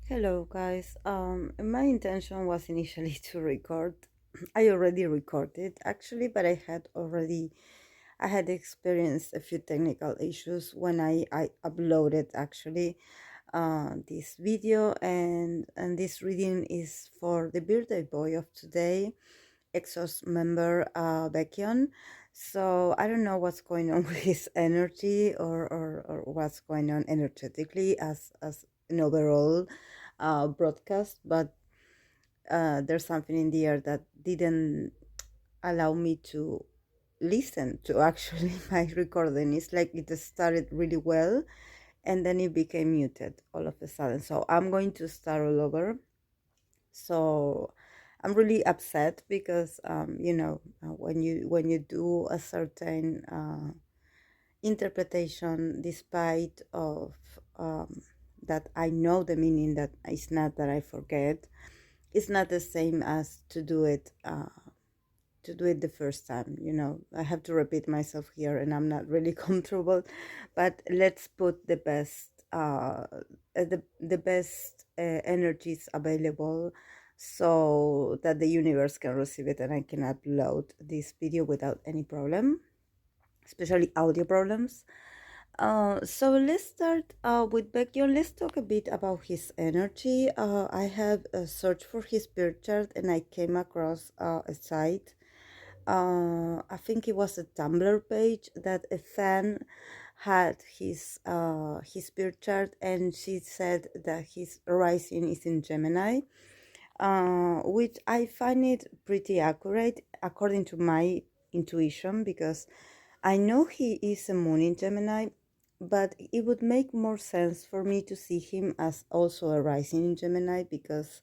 Hello, guys. My intention was initially to record. I already recorded actually, but I had experienced a few technical issues when I uploaded actually this video, and this reading is for the birthday boy of today, Exos member Baekhyun. So I don't know what's going on with his energy, or what's going on energetically as an overall broadcast, but there's something in the air that didn't allow me to listen to actually my recording. It's like it started really well and then it became muted all of a sudden. So I'm going to start all over. So I'm really upset because when you do a certain interpretation, despite of that I know the meaning, that it's not that I forget. It's not the same as to do it the first time. I have to repeat myself here, and I'm not really comfortable. But let's put the best energies available, so that the universe can receive it and I can upload this video without any problem, especially audio problems. So let's start with Baekhyun. Let's talk a bit about his energy. I have searched for his birth chart and I came across a site. I think it was a Tumblr page that a fan had his birth chart, and she said that his rising is in Gemini, which I find it pretty accurate according to my intuition, because I know he is a moon in Gemini, but it would make more sense for me to see him as also a rising in Gemini, because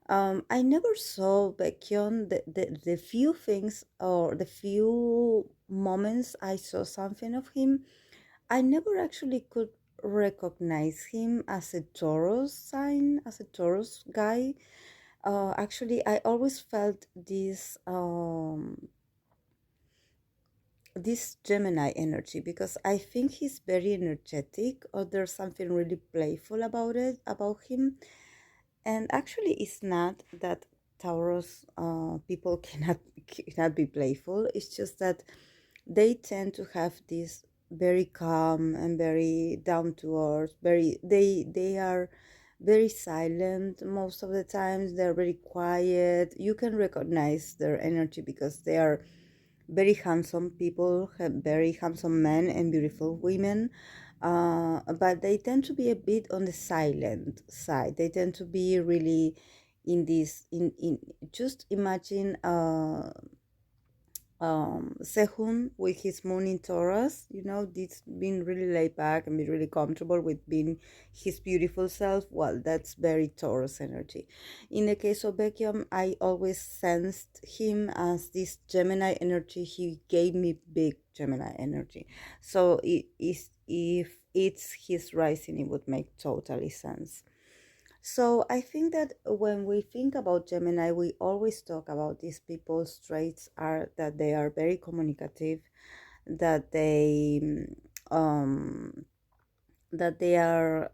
I never saw Baekhyun. The few things or the few moments I saw something of him, I never actually could recognize him as a Taurus sign, as a Taurus guy. Actually, I always felt this Gemini energy, because I think he's very energetic, or there's something really playful about him. And actually, it's not that Taurus people cannot be playful. It's just that they tend to have this very calm and very down to earth. They are very silent most of the times. They're very quiet. You can recognize their energy because they are very handsome people, have very handsome men and beautiful women, but they tend to be a bit on the silent side. They tend to be really in this in just imagine Sehun with his moon in Taurus, this being really laid back and be really comfortable with being his beautiful self. Well, that's very Taurus energy. In the case of Baekhyun, I always sensed him as this Gemini energy. He gave me big Gemini energy. So it is, if it's his rising, it would make totally sense. So I think that when we think about Gemini, we always talk about these people's traits are that they are very communicative, that um, they are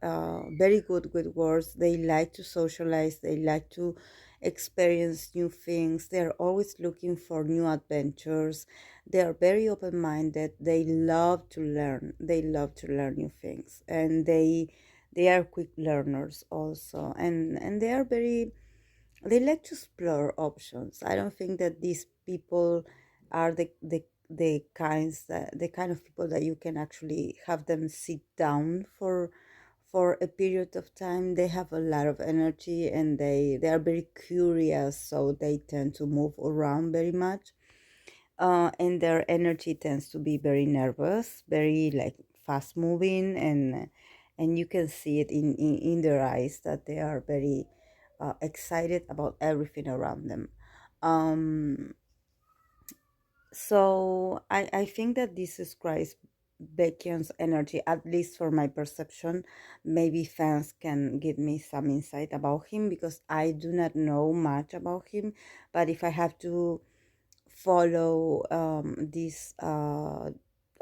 very good with words. They like to socialize. They like to experience new things. They're always looking for new adventures. They are very open-minded. They love to learn. They love to learn new things, and they are quick learners also, and they are very, they like to explore options. I don't think that these people are the kind of people that you can actually have them sit down for a period of time. They have a lot of energy, and they are very curious, so they tend to move around very much. And their energy tends to be very nervous, very like fast moving, and you can see it in their eyes that they are very excited about everything around them. Um, so I think that this describes Baekhyun's energy, at least for my perception. Maybe fans can give me some insight about him, because I do not know much about him. But if I have to follow this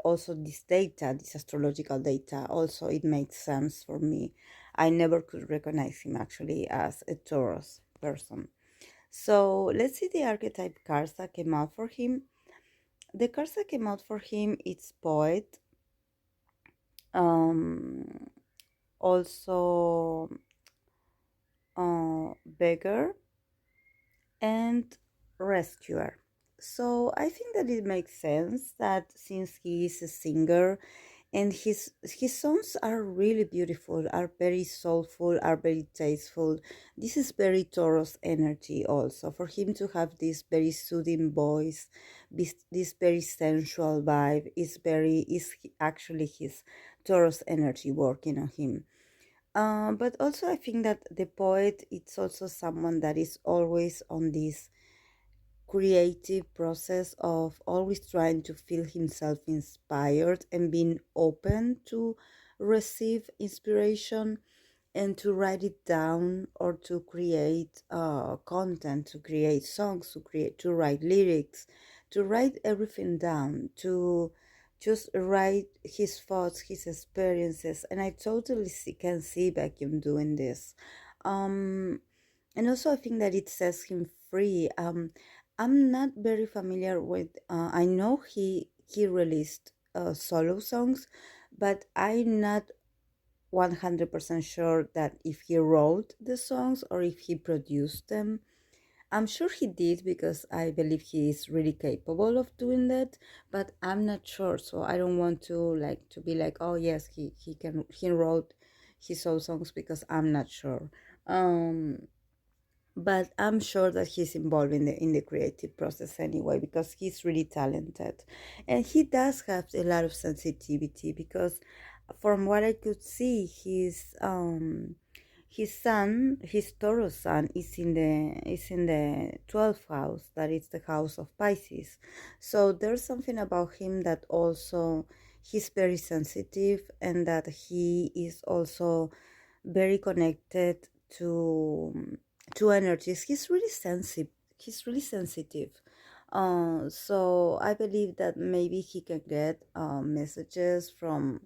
also this data, this astrological data, also it makes sense for me. I never could recognize him actually as a Taurus person. So let's see the archetype cards that came out for him. The cards that came out for him, it's poet, um, also beggar, and rescuer. So I think that it makes sense that since he is a singer and his songs are really beautiful, are very soulful, are very tasteful. This is very Taurus energy also for him to have this very soothing voice, this very sensual vibe actually his Taurus energy working on him. But also I think that the poet, it's also someone that is always on this creative process of always trying to feel himself inspired and being open to receive inspiration and to write it down or to create content, to create songs, to write lyrics, to write everything down, to just write his thoughts, his experiences. And I totally can see Baekhyun doing this. um and also I think that it sets him free. I'm not very familiar with I know he released solo songs, but I'm not 100% sure that if he wrote the songs or if he produced them. I'm sure he did because I believe he is really capable of doing that, but I'm not sure. So I don't want to like to be like, oh yes, he wrote his own songs because I'm not sure. Um but I'm sure that he's involved in the creative process anyway because he's really talented, and he does have a lot of sensitivity because from what I could see, his son, his Taurus son, is in the 12th house, that is the house of Pisces. So there's something about him that also he's very sensitive, and that he is also very connected to energies. He's really sensitive. He's really sensitive. So I believe that maybe he can get messages from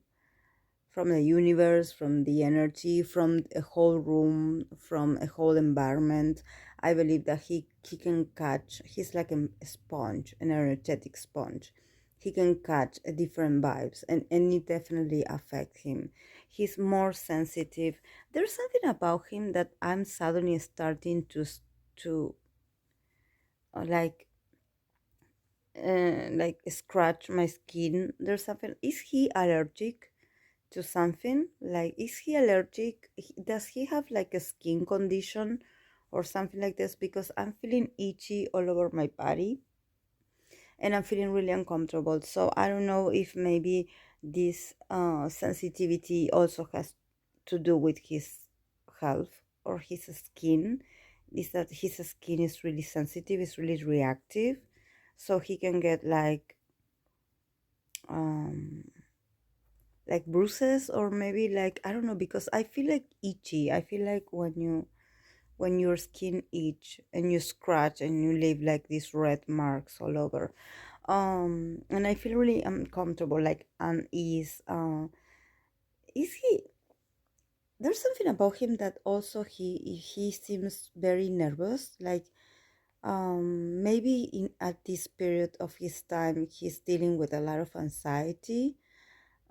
the universe, from the energy, from a whole room, from a whole environment. I believe that he can catch. He's like a sponge, an energetic sponge. He can catch different vibes, and it definitely affects him. He's more sensitive. There's something about him that I'm suddenly starting to like like scratch my skin. There's something. Is he allergic to something? Like, is he allergic? Does he have like a skin condition or something like this? Because I'm feeling itchy all over my body and I'm feeling really uncomfortable. So I don't know if maybe this sensitivity also has to do with his health or his skin. Is that his skin is really sensitive, is really reactive, so he can get um like bruises, or maybe like, I don't know, because I feel like itchy. I feel like when your skin itch and you scratch and you leave like these red marks all over. And I feel really uncomfortable, like unease. Is he There's something about him that also he seems very nervous, like maybe in at this period of his time he's dealing with a lot of anxiety.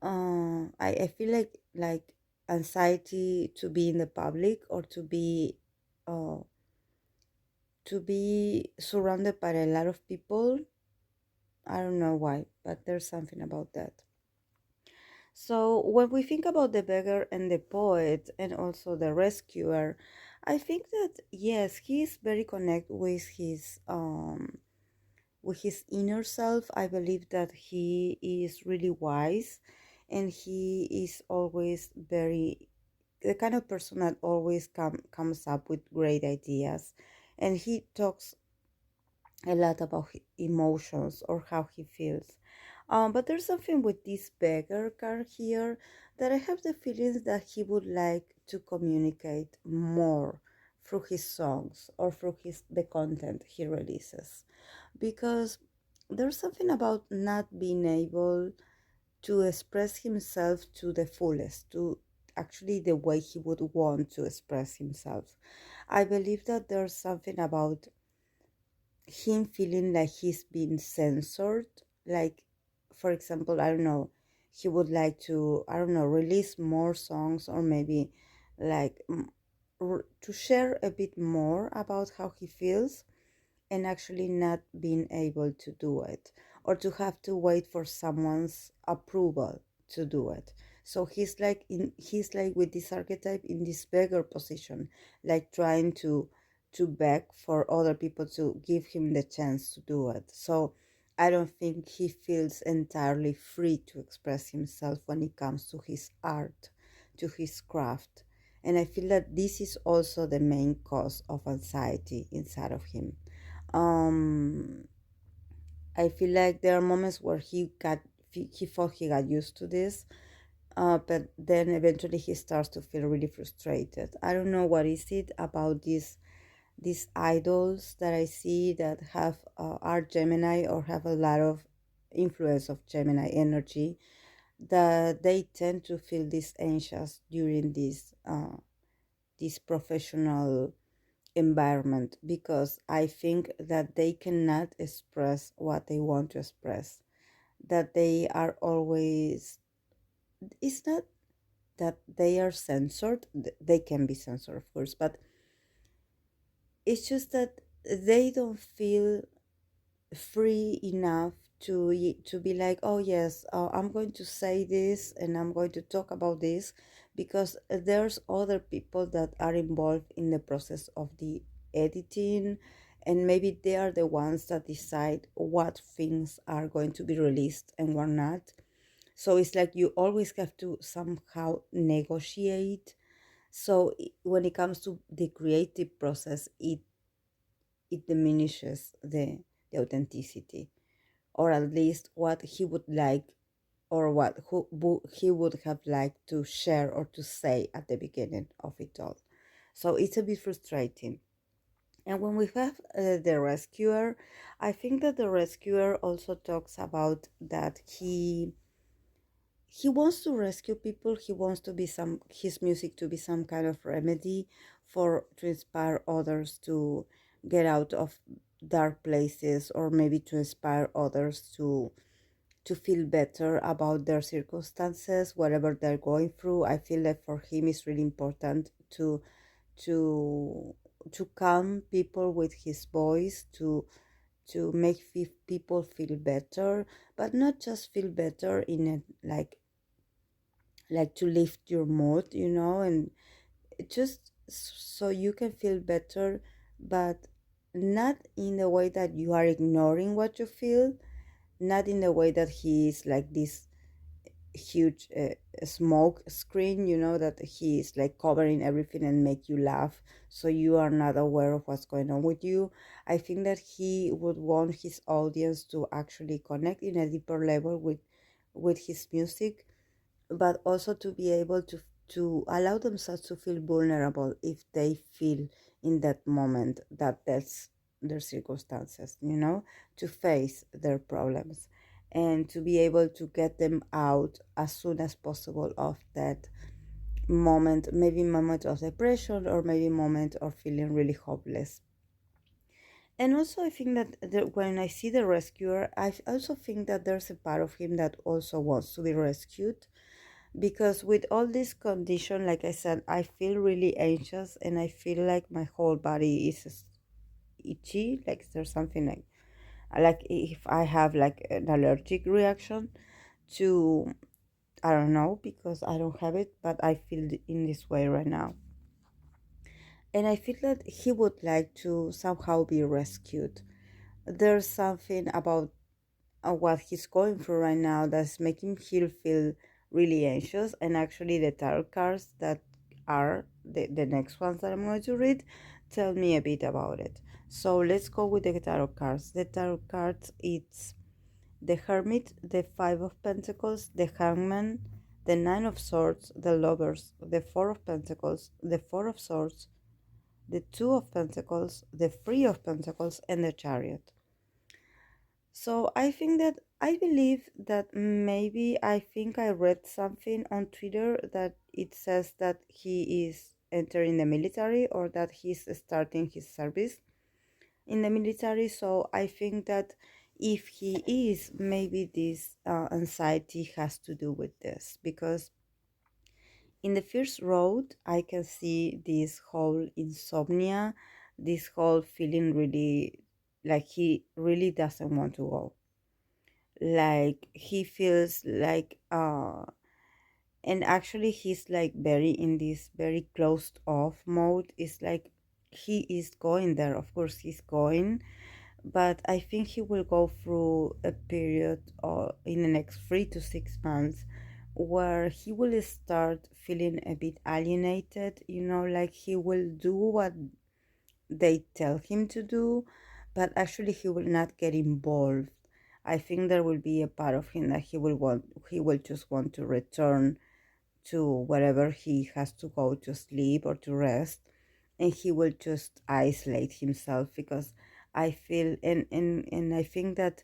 I feel like anxiety to be in the public, or uh to be surrounded by a lot of people. I don't know why, but there's something about that. So when we think about the beggar and the poet and also the rescuer, I think that yes, he is very connected with his inner self. I believe that he is really wise, and he is always very the kind of person that always comes up with great ideas, and he talks a lot about emotions or how he feels. But there's something with this beggar card here that I have the feelings that he would like to communicate more through his songs or through the content he releases, because there's something about not being able to express himself to the fullest, to actually the way he would want to express himself. I believe that there's something about him feeling like he's been censored. Like, for example, I don't know, he would like to, I don't know, release more songs, or maybe like to share a bit more about how he feels, and actually not being able to do it, or to have to wait for someone's approval to do it. So he's like with this archetype in this beggar position, like trying to beg for other people to give him the chance to do it. So I don't think he feels entirely free to express himself when it comes to his art, to his craft. And I feel that this is also the main cause of anxiety inside of him. um I feel like there are moments where he thought he got used to this, but then eventually he starts to feel really frustrated. I don't know what is it about these idols that I see that have are Gemini, or have a lot of influence of Gemini energy, that they tend to feel this anxious during this professional environment, because I think that they cannot express what they want to express. That they are always, it's not that they are censored, they can be censored, of course, but it's just that they don't feel free enough to be like, oh yes, I'm going to say this and I'm going to talk about this, because there's other people that are involved in the process of the editing, and maybe they are the ones that decide what things are going to be released and what not. So it's like you always have to somehow negotiate. So when it comes to the creative process, it diminishes the authenticity, or at least what he would like, or what he would have liked to share or to say at the beginning of it all. So it's a bit frustrating. And when we have the rescuer, I think that the rescuer also talks about that he wants to rescue people. He wants to be some his music to be some kind of remedy for to inspire others to get out of dark places, or maybe to inspire others to feel better about their circumstances, whatever they're going through. I feel like for him it's really important to to calm people with his voice, to make people feel better, but not just feel better in a like to lift your mood, and just so you can feel better, but not in the way that you are ignoring what you feel, not in the way that he is like this huge smoke screen, that he is like covering everything and make you laugh, so you are not aware of what's going on with you. I think that he would want his audience to actually connect in a deeper level with his music, but also to be able to allow themselves to feel vulnerable if they feel in that moment that that's their circumstances, to face their problems, and to be able to get them out as soon as possible of that moment, maybe moment of depression, or maybe moment of feeling really hopeless. And also I think that when I see the rescuer, I also think that there's a part of him that also wants to be rescued, because with all this condition, like I said, I feel really anxious, and I feel like my whole body is itchy, like there's something like if I have like an allergic reaction to, I don't know, because I don't have it, but I feel in this way right now. And I feel that he would like to somehow be rescued. There's something about what he's going through right now that's making him feel really anxious. And actually, the tarot cards that are the next ones that I'm going to read tell me a bit about it. So let's go with the tarot cards. The tarot cards, it's the Hermit, the Five of Pentacles, the Hangman, the Nine of Swords, the Lovers, the Four of Pentacles, the Four of Swords, the Two of Pentacles, the Three of Pentacles, and the Chariot. So I believe that maybe I think I read something on Twitter that it says that he is entering the military or that he's starting his service in the military. So I think that if he is, maybe this anxiety has to do with this, because in the first road I can see this whole insomnia, this whole feeling really like he really doesn't want to go, like he feels like and actually he's like very in this very closed off mode. It's like he is going there, of course he's going, but I think he will go through a period in the next 3 to 6 months where he will start feeling a bit alienated, like he will do what they tell him to do, but actually he will not get involved. I think there will be a part of him that he will just want to return to wherever he has to go to sleep or to rest, and he will just isolate himself, because I feel and I think that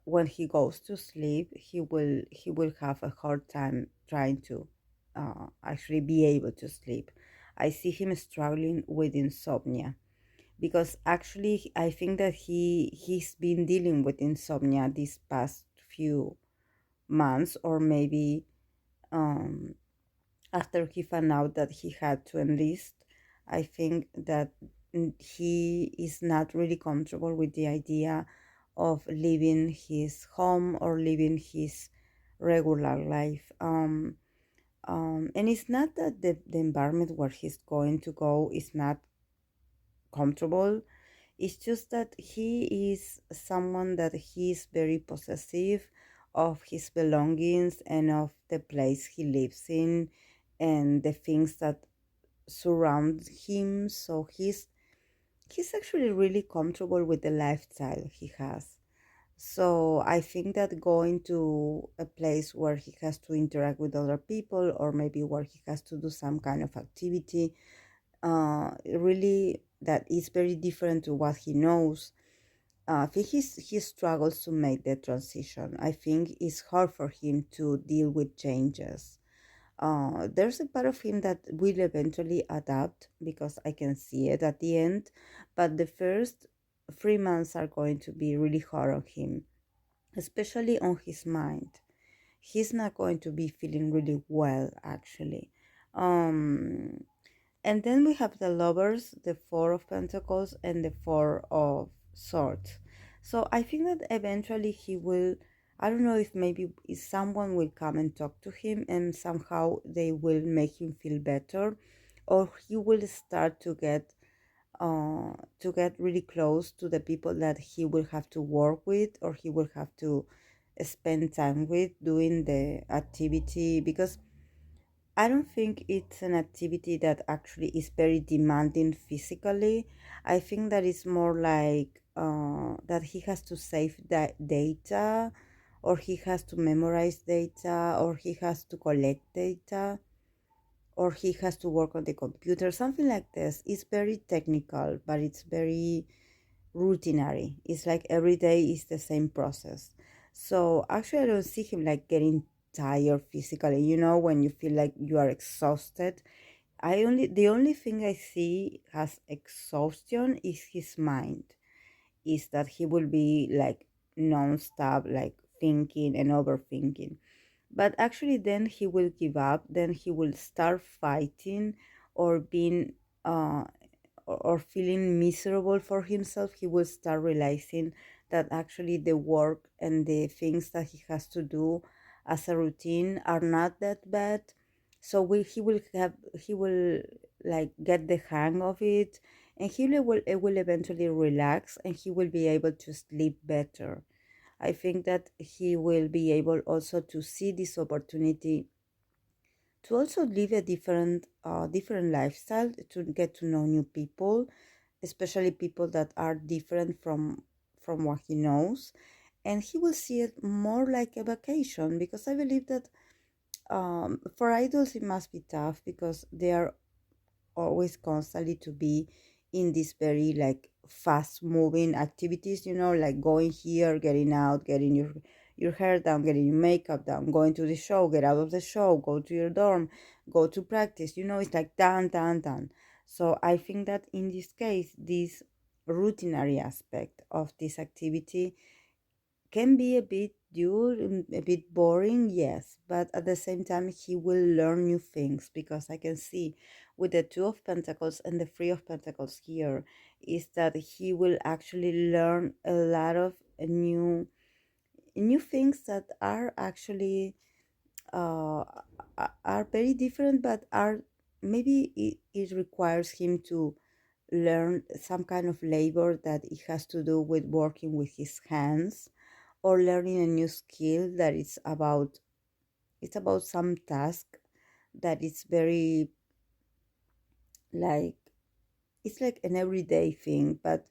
when he goes to sleep he will have a hard time trying to actually be able to sleep. I see him struggling with insomnia, because actually I think that he's been dealing with insomnia these past few months, or maybe um after he found out that he had to enlist. I think that he is not really comfortable with the idea of leaving his home or leaving his regular life. And it's not that the environment where he's going to go is not comfortable. It's just that he is someone that he is very possessive of his belongings and of the place he lives in and the things that surround him. So he's actually really comfortable with the lifestyle he has. So I think that going to a place where he has to interact with other people, or maybe where he has to do some kind of activity, really that is very different to what he knows. I think he struggles to make the transition. I think it's hard for him to deal with changes. There's a part of him that will eventually adapt, because I can see it at the end, but the first 3 months are going to be really hard on him, especially on his mind. He's not going to be feeling really well, actually. Um, and then we have the lovers, the Four of Pentacles, and the Four of Swords. So I think that eventually he will, I don't know if maybe if someone will come and talk to him and somehow they will make him feel better, or he will start to get really close to the people that he will have to work with, or he will have to spend time with doing the activity, because I don't think it's an activity that actually is very demanding physically. I think that it's more like that he has to save that data, or he has to memorize data, or he has to collect data, or he has to work on the computer, something like this. It's very technical, but it's very routinary. It's like every day is the same process. So actually, I don't see him like getting tired physically. When you feel like you are exhausted. The only thing I see as exhaustion is his mind. Is that he will be like non-stop, like thinking and overthinking. But actually, then he will give up. Then he will start fighting, or being uh, or feeling miserable for himself. He will start realizing that actually the work and the things that he has to do as a routine are not that bad. So he will like get the hang of it, and will eventually relax, and he will be able to sleep better. I think that he will be able also to see this opportunity to also live a different lifestyle, to get to know new people, especially people that are different from what he knows, and he will see it more like a vacation, because I believe that for idols it must be tough, because they are always constantly to be in this very like fast moving activities, like going here, getting out, getting your hair done, getting your makeup done, going to the show, get out of the show, go to your dorm, go to practice. It's like done, done, done. So I think that in this case, this routinary aspect of this activity can be a bit dull and a bit boring, yes, but at the same time, he will learn new things because I can see with the Two of Pentacles and the Three of Pentacles here is that he will actually learn a lot of new things that are actually uh, are very different, but are maybe it requires him to learn some kind of labor that it has to do with working with his hands or learning a new skill that it's about some task that is very like it's like an everyday thing, but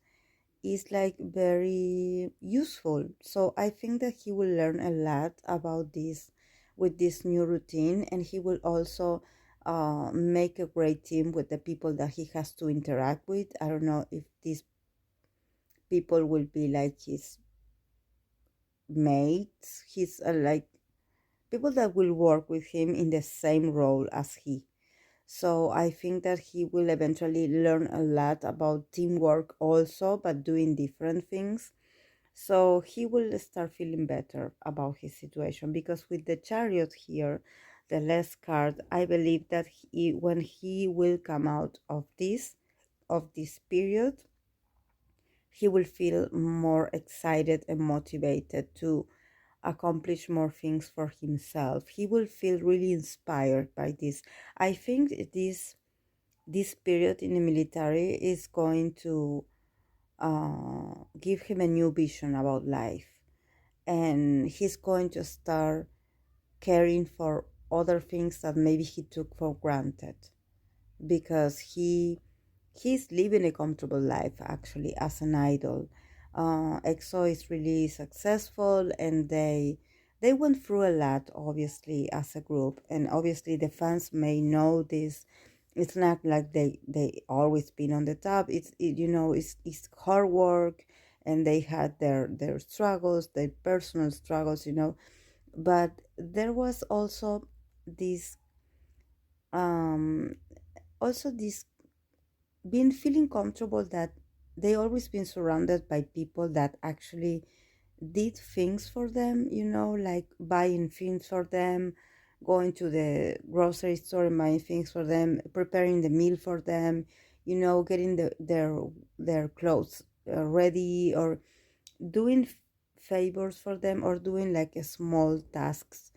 it's like very useful. So I think that he will learn a lot about this with this new routine, and he will also make a great team with the people that he has to interact with. I don't know if these people will be like his mates, his like people that will work with him in the same role as he. So I think that he will eventually learn a lot about teamwork also, but doing different things. So he will start feeling better about his situation because with the chariot here, the last card, I believe that when he will come out of this period, he will feel more excited and motivated to accomplish more things for himself. He will feel really inspired by this. I think this period in the military is going to give him a new vision about life, and he's going to start caring for other things that maybe he took for granted because he's living a comfortable life actually as an idol. EXO is really successful, and they went through a lot, obviously, as a group, and obviously the fans may know this. It's not like they always been on the top. It's hard work, and they had their struggles, their personal struggles, but there was this um this been feeling comfortable that they always been surrounded by people that actually did things for them, like buying things for them, going to the grocery store and buying things for them, preparing the meal for them, getting their clothes ready, or doing favors for them, or doing like a small tasks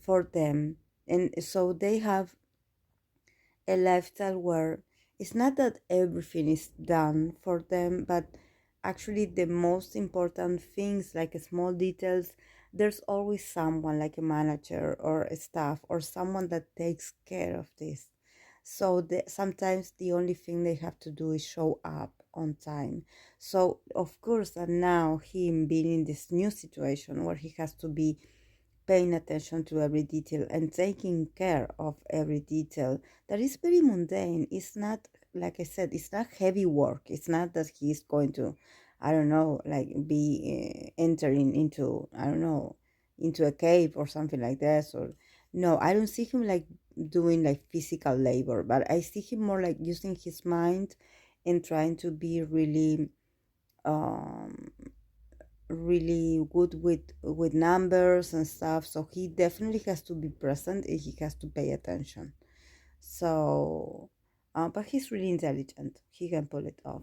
for them. And so they have a lifestyle where it's not that everything is done for them, but actually the most important things, like small details, there's always someone like a manager or a staff or someone that takes care of this. So sometimes the only thing they have to do is show up on time. So of course, and now him being in this new situation where he has to be paying attention to every detail and taking care of every detail that is very mundane. It's not, like I said, it's not heavy work. It's not that he's going to, I don't know, like be entering into, I don't know, into a cave or something like this. Or no, I don't see him like doing like physical labor, but I see him more like using his mind and trying to be um really good with numbers and stuff. So he definitely has to be present and he has to pay attention. So but he's really intelligent, he can pull it off.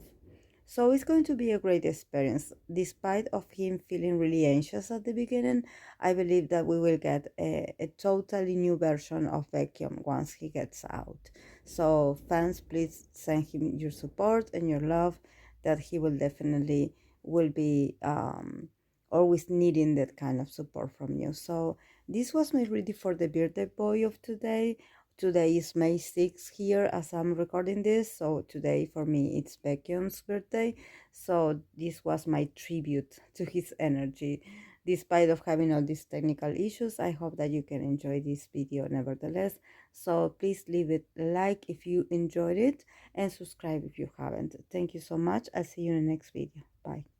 So it's going to be a great experience. Despite of him feeling really anxious at the beginning, I believe that we will get a totally new version of Baekhyun once he gets out. So fans, please send him your support and your love, that he will definitely will be always needing that kind of support from you. So this was my reading for the birthday boy of today. Today is May 6th here as I'm recording this. So today for me it's Baekhyun's birthday. So this was my tribute to his energy. Despite of having all these technical issues, I hope that you can enjoy this video nevertheless. So please leave it a like if you enjoyed it and subscribe if you haven't. Thank you so much. I'll see you in the next video. Bye.